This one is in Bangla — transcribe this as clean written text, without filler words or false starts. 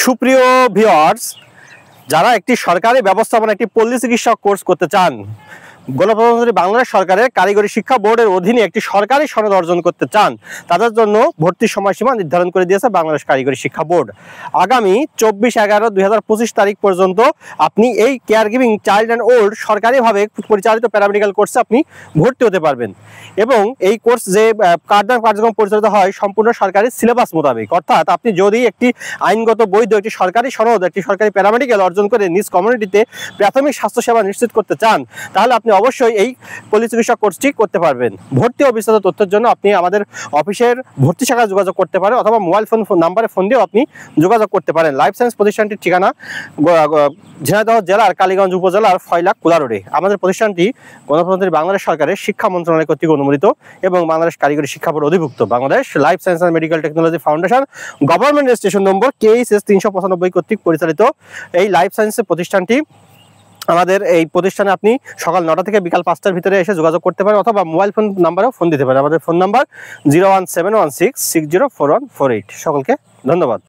সুপ্রিয় ভিউয়ার্স, যারা একটি সরকারি ব্যবস্থাপনা একটি পল্লী চিকিৎসক কোর্স করতে চান, গণপ্রজাতন্ত্রী বাংলাদেশ সরকারের কারিগরি শিক্ষা বোর্ডের অধীনে একটি সরকারি সনদ অর্জন করতে চান, তাদের জন্য ভর্তির সময়সীমা নির্ধারণ করে দিয়েছে বাংলাদেশ কারিগরি শিক্ষা বোর্ড। আগামী 24/11/2025 তারিখ পর্যন্ত আপনি এই care giving child and old সরকারিভাবে পরিচালিত প্যারামেডিক্যাল কোর্সে আপনি ভর্তি হতে পারবেন। এবং এই কোর্স যে কার্যক্রম পরিচালিত হয় সম্পূর্ণ সরকারি সিলেবাস মোতাবেক, অর্থাৎ আপনি যদি একটি আইনগত বৈধ একটি সরকারি সনদ একটি সরকারি প্যারামেডিক্যাল অর্জন করে নিজ কমিউনিটিতে প্রাথমিক স্বাস্থ্যসেবা নিশ্চিত করতে চান, তাহলে আপনি অবশ্যই এই পল্লী চিকিৎসক কোর্সটি করতে পারবেন। ভর্তি ও বিস্তারিত তথ্যের জন্য আপনি আমাদের অফিসের ভর্তি শাখায় যোগাযোগ করতে পারেন, অথবা মোবাইল ফোন নাম্বারে ফোন দিয়েও আপনি যোগাযোগ করতে পারেন। লাইফ সায়েন্স প্রতিষ্ঠানটির ঠিকানা ঝিনাইদহ জেলার কালীগঞ্জ উপজেলার ফয়লা কুলা রোডে। আমাদের প্রতিষ্ঠানটি গণপ্রজাতন্ত্রী বাংলাদেশ সরকারের শিক্ষা মন্ত্রণালয় কর্তৃক অনুমোদিত এবং বাংলাদেশ কারিগরি শিক্ষা বোর্ড অধিভুক্ত। Bangladesh life science and medical technology foundation government registration number KHS 395 কর্তৃক পরিচালিত এই লাইফ সায়েন্সের প্রতিষ্ঠানটি। আমাদের এই প্রতিষ্ঠানে আপনি সকাল 9টা থেকে বিকাল 5টার ভিতরে এসে যোগাযোগ করতে পারেন, অথবা মোবাইল ফোন নাম্বারেও ফোন দিতে পারেন। আমাদের ফোন নাম্বার 01716604148। সকলকে ধন্যবাদ।